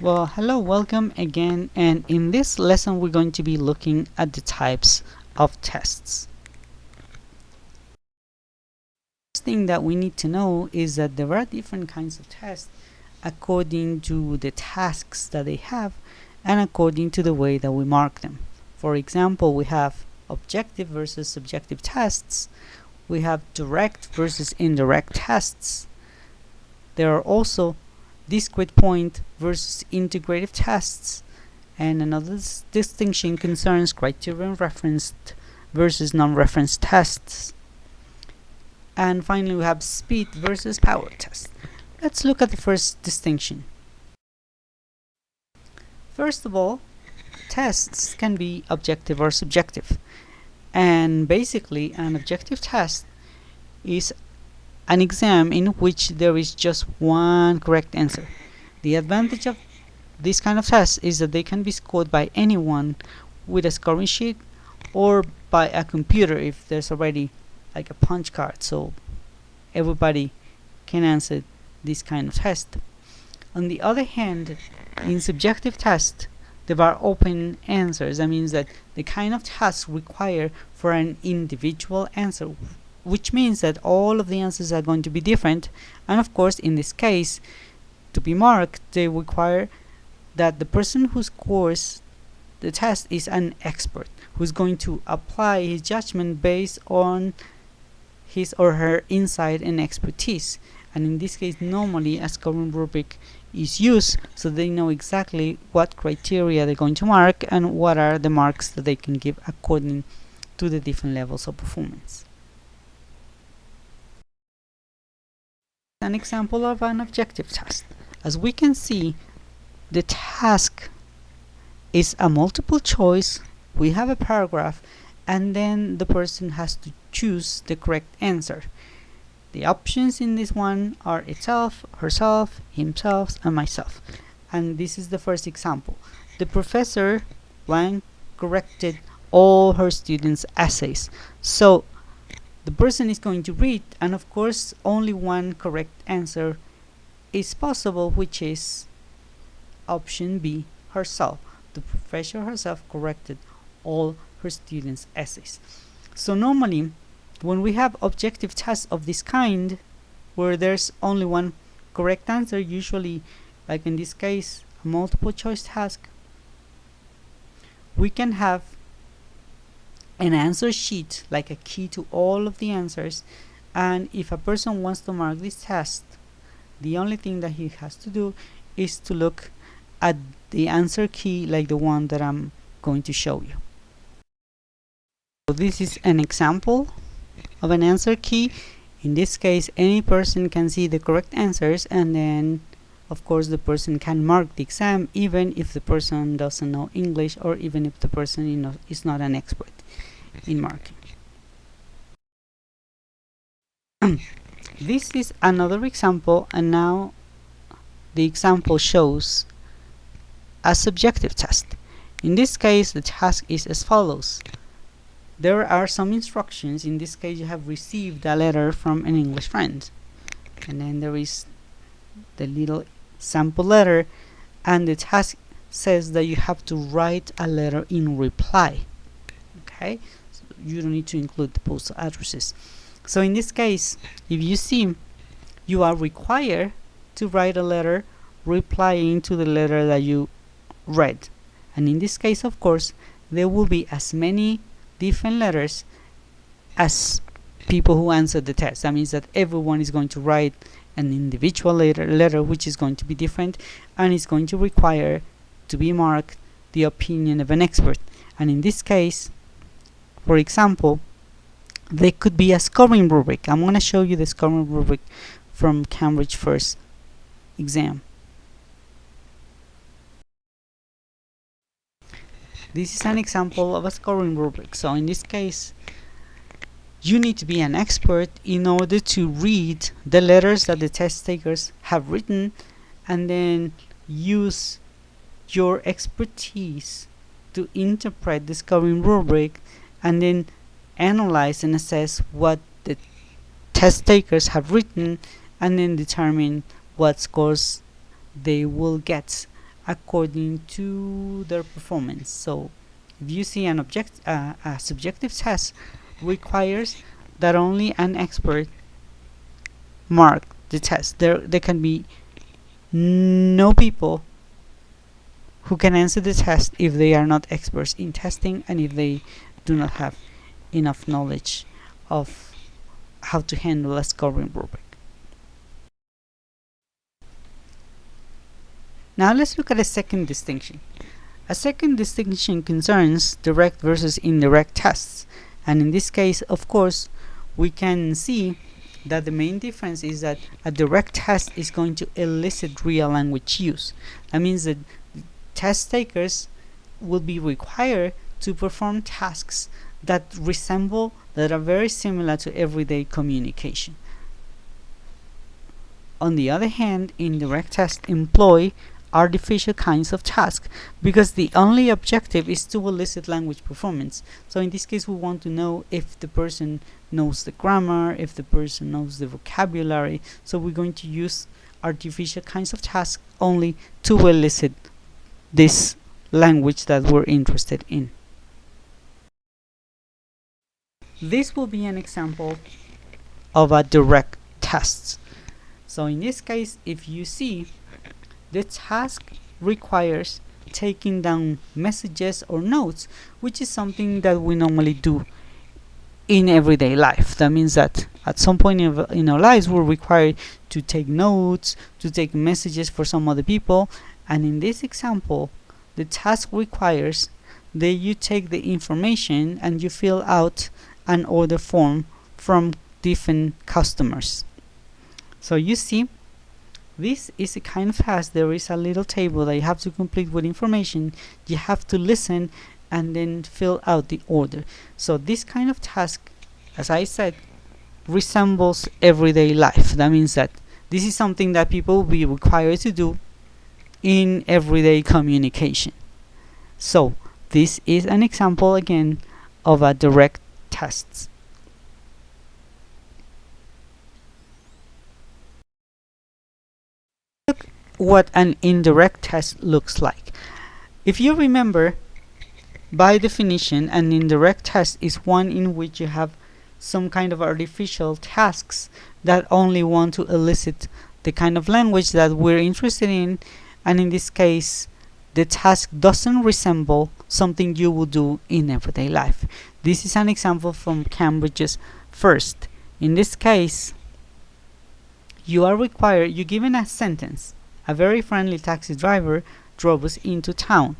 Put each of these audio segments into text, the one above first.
Well, hello, welcome again, and in this lesson we're going to be looking at the types of tests. First thing that we need to know is that there are different kinds of tests according to the tasks that they have and according to the way that we mark them. For example, we have objective versus subjective tests, we have direct versus indirect tests. There are also discrete point versus integrative tests, and another distinction concerns criterion referenced versus non-referenced tests. And finally, we have speed versus power tests. Let's look at the first distinction. First of all, tests can be objective or subjective, and basically an objective test is an exam in which there is just one correct answer. The advantage of this kind of test is that they can be scored by anyone with a scoring sheet or by a computer if there's already like a punch card, so everybody can answer this kind of test. On the other hand, in subjective tests, there are open answers. That means that the kind of tasks require for an individual answer, which means that all of the answers are going to be different, and of course in this case, to be marked, they require that the person who scores the test is an expert who's going to apply his judgment based on his or her insight and expertise. And in this case, normally a scoring rubric is used so they know exactly what criteria they're going to mark and what are the marks that they can give according to the different levels of performance. An example of an objective test. As we can see, the task is a multiple choice. We have a paragraph, and then the person has to choose the correct answer. The options in this one are itself, herself, himself, and myself. And this is the first example. The professor blank corrected all her students' essays. So the person is going to read, and of course only one correct answer is possible, which is option B, herself. The professor herself corrected all her students' essays. So normally when we have objective tests of this kind, where there's only one correct answer, usually like in this case a multiple choice task, we can have an answer sheet like a key to all of the answers, and if a person wants to mark this test, the only thing that he has to do is to look at the answer key like the one that I'm going to show you. So this is an example of an answer key. In this case, any person can see the correct answers, and then of course the person can mark the exam even if the person doesn't know English, or even if the person is not an expert in marking. This is another example, and now the example shows a subjective test. In this case, the task is as follows. There are some instructions. In this case, you have received a letter from an English friend, and then there is the little sample letter, and the task says that you have to write a letter in reply. Okay, so you don't need to include the postal addresses. So in this case, if you see, you are required to write a letter replying to the letter that you read, and in this case, of course, there will be as many different letters as people who answered the test. That means that everyone is going to write an individual letter which is going to be different, and is going to require to be marked the opinion of an expert. And in this case, for example, there could be a scoring rubric. I'm going to show you the scoring rubric from Cambridge First exam. This is an example of a scoring rubric. So in this case, you need to be an expert in order to read the letters that the test takers have written, and then use your expertise to interpret the scoring rubric, and then analyze and assess what the test takers have written, and then determine what scores they will get. according to their performance. So if you see a subjective test requires that only an expert mark the test. There can be no people who can answer the test if they are not experts in testing and if they do not have enough knowledge of how to handle a scoring rubric. Now let's look at a second distinction. A second distinction concerns direct versus indirect tests, and in this case, of course, we can see that the main difference is that a direct test is going to elicit real language use. That means that test takers will be required to perform tasks that are very similar to everyday communication. On the other hand, indirect tests employ artificial kinds of tasks because the only objective is to elicit language performance. So in this case, we want to know if the person knows the grammar, if the person knows the vocabulary. So we're going to use artificial kinds of tasks only to elicit this language that we're interested in. This will be an example of a direct test. So in this case, if you see, the task requires taking down messages or notes, which is something that we normally do in everyday life. That means that at some point in our lives we're required to take notes, to take messages for some other people, and in this example the task requires that you take the information and you fill out an order form from different customers. So you see, this is a kind of task. There is a little table that you have to complete with information. You have to listen and then fill out the order. So this kind of task, as I said, resembles everyday life. That means that this is something that people will be required to do in everyday communication. So this is an example again of a direct test. Look what an indirect test looks like. If you remember, by definition, an indirect test is one in which you have some kind of artificial tasks that only want to elicit the kind of language that we're interested in, and in this case the task doesn't resemble something you would do in everyday life. This is an example from Cambridge's FIRST. In this case, you're given a sentence: a very friendly taxi driver drove us into town.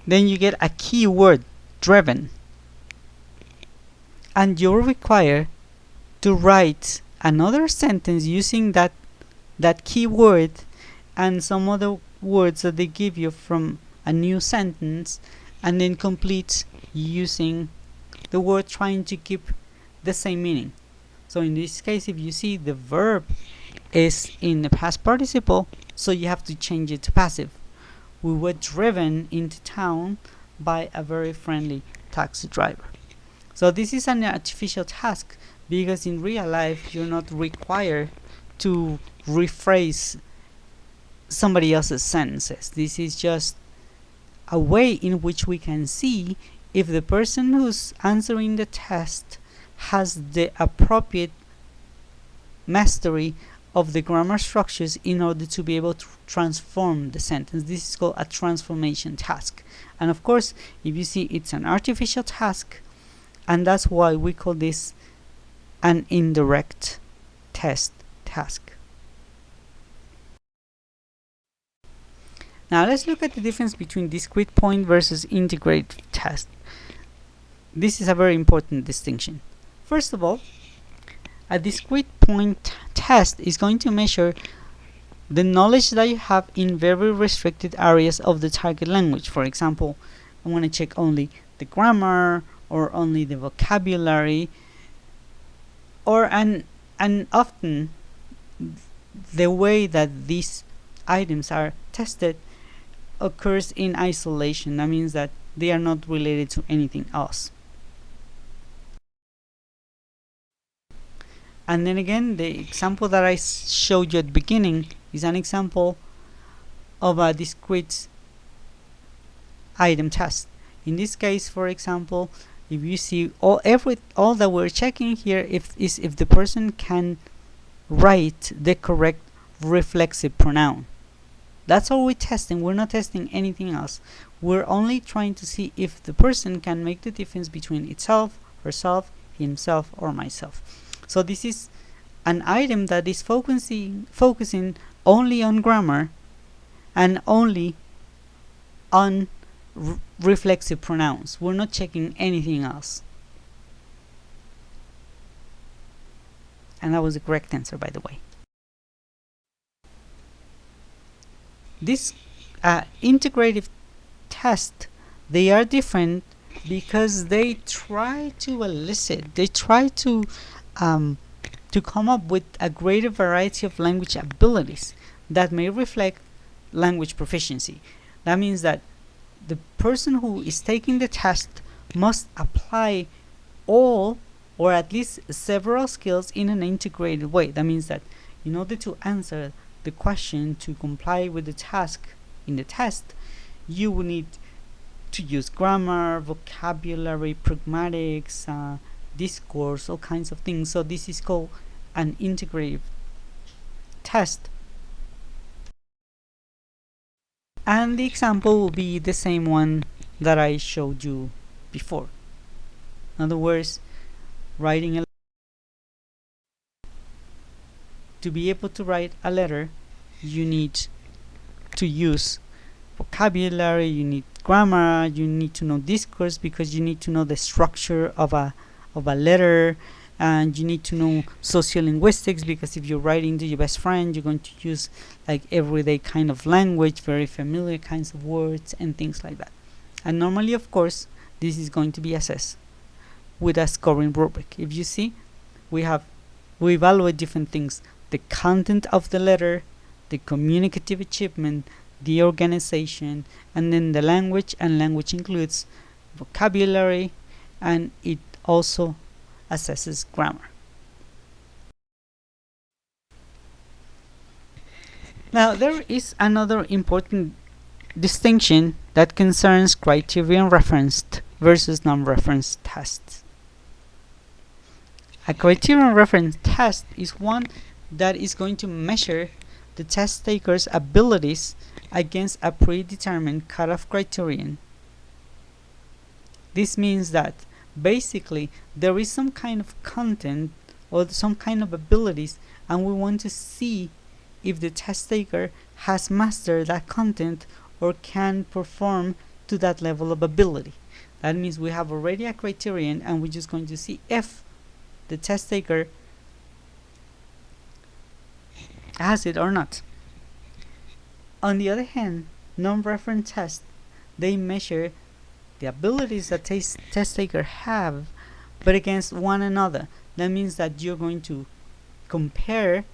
Then you get a keyword, driven, and you're required to write another sentence using that keyword and some other words that they give you from a new sentence, and then complete using the word trying to keep the same meaning. So in this case, if you see, the verb is in the past participle, so you have to change it to passive. We were driven into town by a very friendly taxi driver. So this is an artificial task because in real life you're not required to rephrase somebody else's sentences. This is just a way in which we can see if the person who's answering the test has the appropriate mastery of the grammar structures in order to be able to transform the sentence. This is called a transformation task. And of course, if you see, it's an artificial task, and that's why we call this an indirect test task. Now let's look at the difference between discrete point versus integrated test. This is a very important distinction. First of all, a discrete point test is going to measure the knowledge that you have in very restricted areas of the target language. For example, I want to check only the grammar or only the vocabulary, and often the way that these items are tested occurs in isolation. That means that they are not related to anything else. And then again, the example that I showed you at the beginning is an example of a discrete item test. In this case, for example, if you see all that we're checking here is if the person can write the correct reflexive pronoun. That's all we're testing. We're not testing anything else. We're only trying to see if the person can make the difference between itself, herself, himself, or myself. So this is an item that is focusing only on grammar and only on reflexive pronouns. We're not checking anything else. And that was the correct answer, by the way. This integrative test, they are different because they try to elicit, they try to come up with a greater variety of language abilities that may reflect language proficiency. That means that the person who is taking the test must apply all or at least several skills in an integrated way. That means that in order to answer the question, to comply with the task in the test, you will need to use grammar, vocabulary, pragmatics, discourse, all kinds of things. So this is called an integrative test. And the example will be the same one that I showed you before. In other words, writing to be able to write a letter, you need to use vocabulary, you need grammar, you need to know discourse because you need to know the structure of a letter, and you need to know sociolinguistics because if you're writing to your best friend, you're going to use like everyday kind of language, very familiar kinds of words and things like that. And normally, of course, this is going to be assessed with a scoring rubric. If you see, we evaluate different things: the content of the letter, the communicative achievement, the organization, and then the language, and language includes vocabulary, and it also assesses grammar. Now, there is another important distinction that concerns criterion referenced versus non-referenced tests. A criterion referenced test is one that is going to measure the test taker's abilities against a predetermined cutoff criterion. This means that basically there is some kind of content or some kind of abilities, and we want to see if the test taker has mastered that content or can perform to that level of ability. That means we have already a criterion, and we're just going to see if the test taker has it or not. On the other hand, non-reference tests, they measure the abilities that test taker have, but against one another. That means that you're going to compare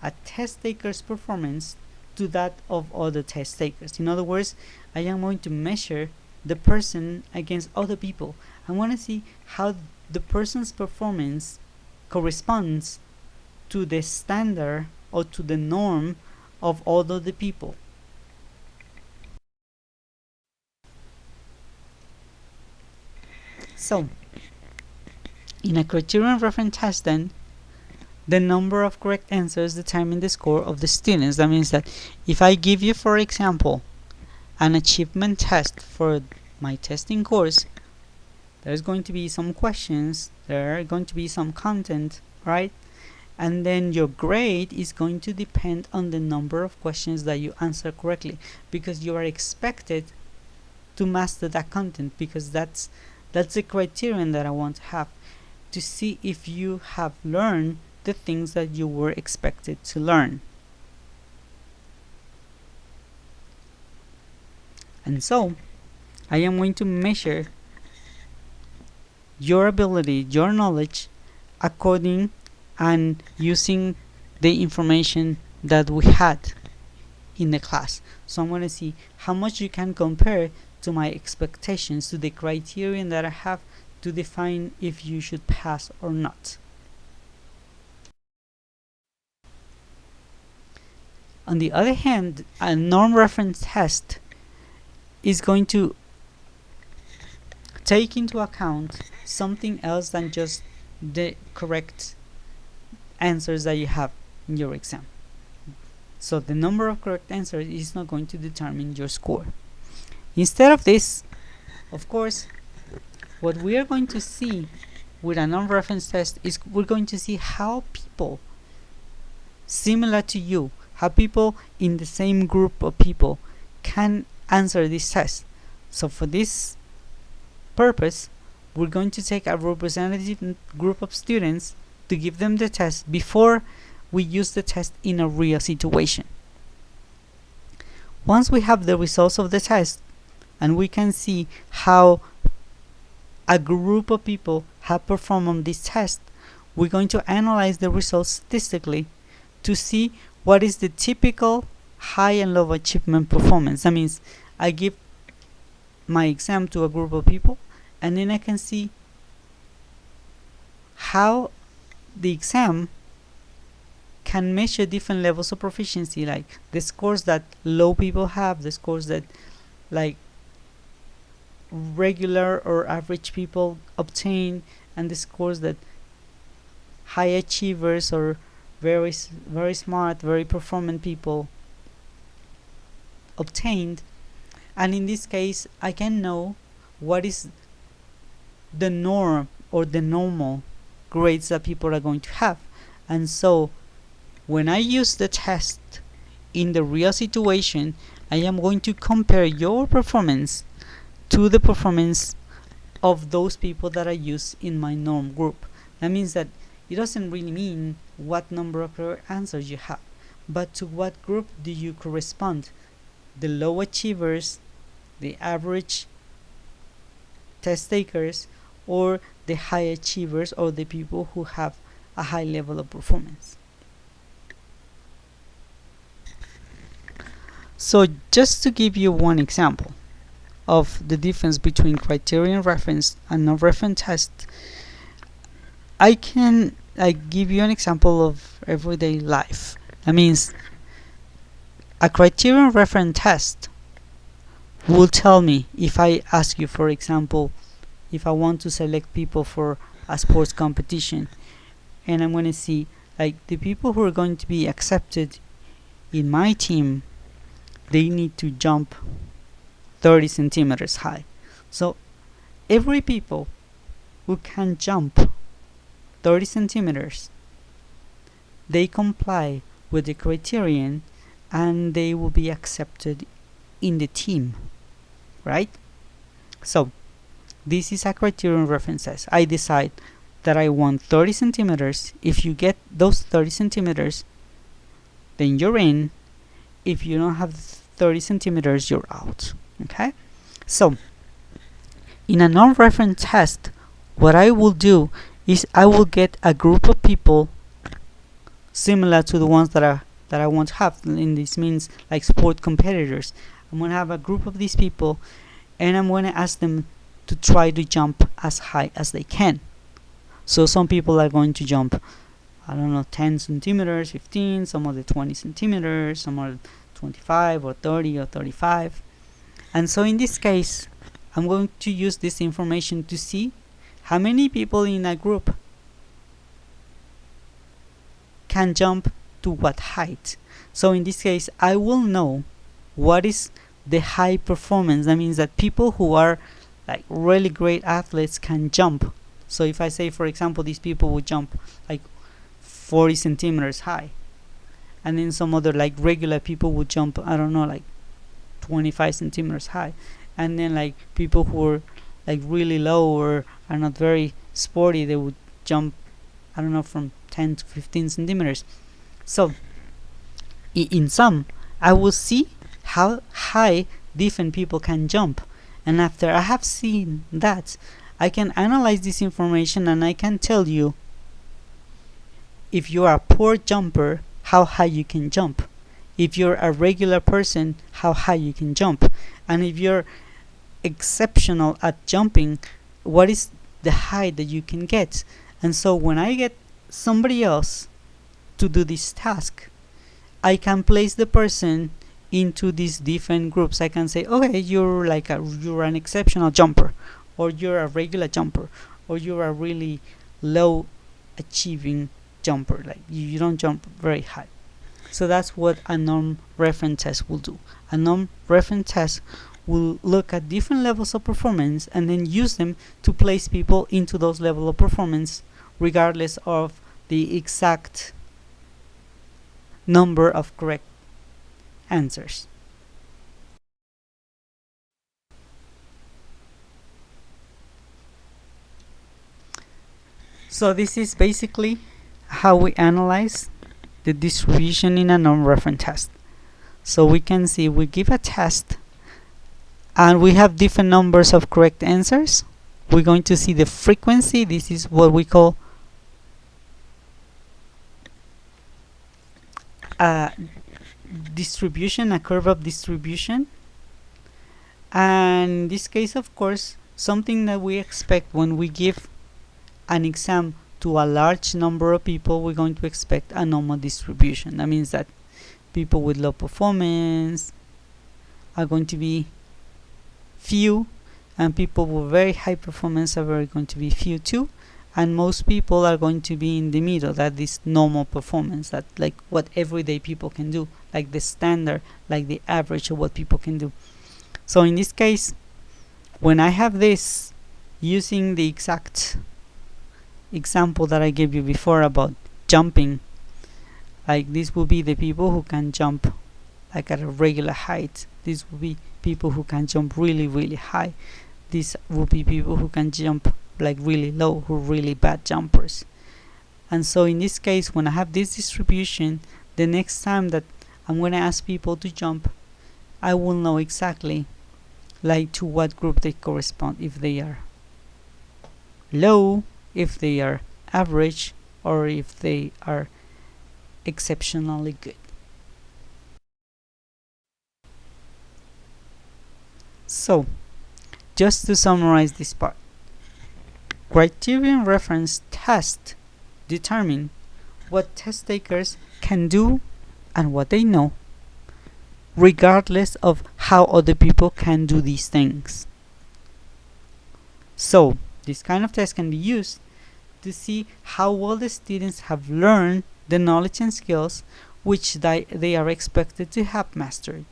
a test taker's performance to that of other test takers. In other words, I am going to measure the person against other people. I want to see how the person's performance corresponds to the standard or to the norm of all other people. So, in a criterion reference test, then, the number of correct answers determine the score of the students. That means that if I give you, for example, an achievement test for my testing course, there's going to be some questions, there are going to be some content, right? And then your grade is going to depend on the number of questions that you answer correctly, because you are expected to master that content, because that's the criterion that I want to have, to see if you have learned the things that you were expected to learn. And so I am going to measure your ability, your knowledge, according and using the information that we had in the class. So I'm going to see how much you can compare to my expectations, to the criterion that I have to define if you should pass or not. On the other hand, a non-reference test is going to take into account something else than just the correct answers that you have in your exam. So the number of correct answers is not going to determine your score. Instead of this, of course, what we are going to see with a non-reference test is we're going to see how people similar to you, how people in the same group of people can answer this test. So for this purpose, we're going to take a representative group of students to give them the test before we use the test in a real situation. Once we have the results of the test and we can see how a group of people have performed on this test, we're going to analyze the results statistically to see what is the typical high and low achievement performance. That means I give my exam to a group of people and then I can see how the exam can measure different levels of proficiency, like the scores that low people have, the scores that like regular or average people obtain, and the scores that high achievers or very smart, very performant people obtained. And in this case, I can know what is the norm or the normal grades that people are going to have. And so when I use the test in the real situation, I am going to compare your performance to the performance of those people that I use in my norm group. That means that it doesn't really mean what number of correct answers you have, but to what group do you correspond? The low achievers, the average test takers, or the high achievers, or the people who have a high level of performance. So just to give you one example of the difference between criterion reference and non-reference test, I can give you an example of everyday life. That means a criterion reference test will tell me, if I ask you, for example, if I want to select people for a sports competition, and I'm going to see like the people who are going to be accepted in my team, they need to jump 30 centimeters high. So every people who can jump 30 centimeters, they comply with the criterion and they will be accepted in the team, right? So this is a criterion reference test. I decide that I want 30 centimeters. If you get those 30 centimeters, then you're in. If you don't have 30 centimeters, you're out. Okay? So in a non-reference test, what I will do is I will get a group of people similar to the ones that I want to have. And this means like sport competitors. I'm going to have a group of these people and I'm going to ask them to try to jump as high as they can. So some people are going to jump, I don't know, 10 centimeters, 15, some other 20 centimeters, some other 25 or 30 or 35. And so in this case, I'm going to use this information to see how many people in a group can jump to what height. So in this case, I will know what is the high performance. That means that people who are like really great athletes can jump. So if I say, for example, these people would jump like 40 centimeters high, and then some other like regular people would jump, I don't know, like 25 centimeters high, and then like people who are like really low or are not very sporty, they would jump, I don't know, from 10 to 15 centimeters. So in sum, I will see how high different people can jump, and after I have seen that, I can analyze this information and I can tell you if you are a poor jumper, how high you can jump. If you're a regular person, how high you can jump. And if you're exceptional at jumping, what is the height that you can get. And so when I get somebody else to do this task, I can place the person into these different groups. I can say, okay, you're an exceptional jumper, or you're a regular jumper, or you're a really low achieving jumper, like you don't jump very high. So that's what a norm reference test will do. A norm reference test will look at different levels of performance and then use them to place people into those levels of performance regardless of the exact number of correct answers. So this is basically how we analyze the distribution in a norm reference test. So we can see we give a test and we have different numbers of correct answers. We're going to see the frequency. This is what we call a distribution, a curve of distribution. And in this case, of course, something that we expect when we give an exam to a large number of people, we're going to expect a normal distribution. That means that people with low performance are going to be few, and people with very high performance are going to be few too, and most people are going to be in the middle, that is normal performance, that like what everyday people can do, like the standard, like the average of what people can do. So in this case, when I have this, using the exact example that I gave you before about jumping, like this will be the people who can jump like at a regular height. This will be people who can jump really, really high. These will be people who can jump like really low, who are really bad jumpers. And so in this case, when I have this distribution, the next time that I'm going to ask people to jump, I will know exactly like to what group they correspond, if they are low, if they are average, or if they are exceptionally good. So, just to summarize this part, criterion reference tests determine what test takers can do and what they know, regardless of how other people can do these things. So, this kind of test can be used to see how well the students have learned the knowledge and skills which they are expected to have mastered.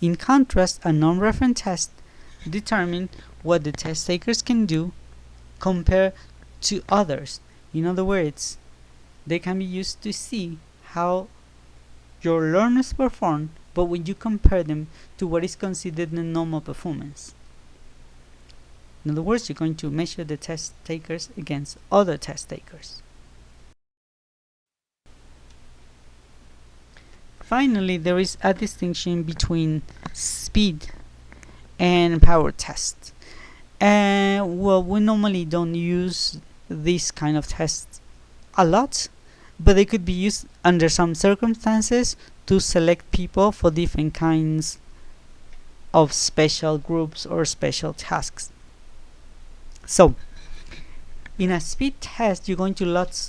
In contrast, a non-reference test determines what the test takers can do compared to others. In other words, they can be used to see how your learners perform, but when you compare them to what is considered the normal performance. In other words, you're going to measure the test takers against other test takers. Finally, there is a distinction between speed and power test. Well, we normally don't use this kind of tests a lot, but they could be used under some circumstances to select people for different kinds of special groups or special tasks. So, in a speed test, you're going to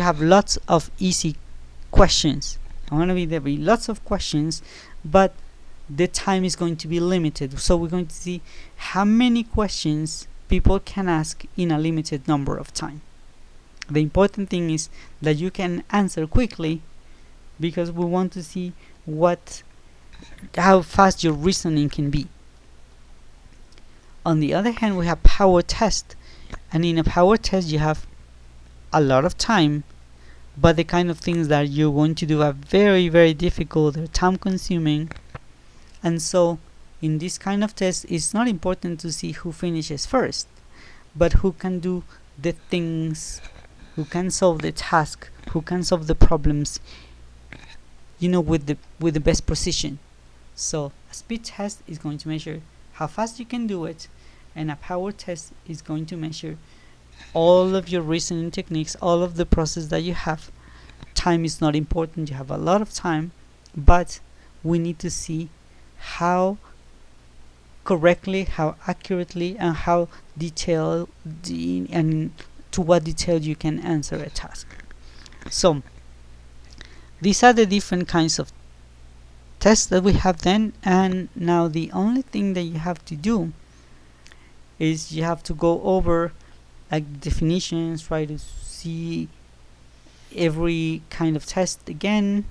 have lots of easy questions. There will be lots of questions, but the time is going to be limited. So we're going to see how many questions people can ask in a limited number of time. The important thing is that you can answer quickly, because we want to see how fast your reasoning can be. On the other hand, we have power test, and in a power test you have a lot of time, but the kind of things that you're going to do are very, very difficult, they're time consuming, and so in this kind of test it's not important to see who finishes first, but who can do the things, who can solve the task, who can solve the problems, with the best precision. So a speed test is going to measure how fast you can do it, and a power test is going to measure all of your reasoning techniques, all of the process that you have. Time is not important, you have a lot of time, but we need to see how correctly, how accurately, and how detailed and to what detail you can answer a task. So these are the different kinds of tests that we have then, and now the only thing that you have to do is you have to go over like definitions, try to see every kind of test again,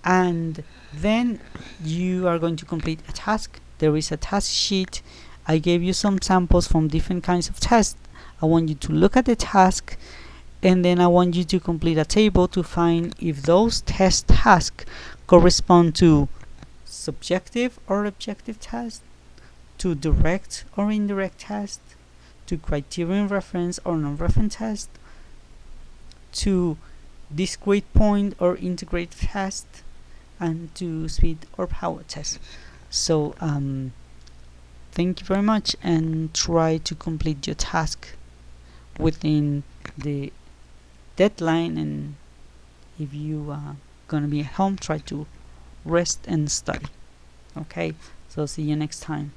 and then you are going to complete a task. There is a task sheet. I gave you some samples from different kinds of tests. I want you to look at the task, and then I want you to complete a table to find if those test tasks correspond to subjective or objective tests, to direct or indirect tests, to criterion reference or non-reference test, to discrete point or integrate test, and to speed or power test. So thank you very much, and try to complete your task within the deadline, and if you are gonna be at home, try to rest and study. Okay, so see you next time.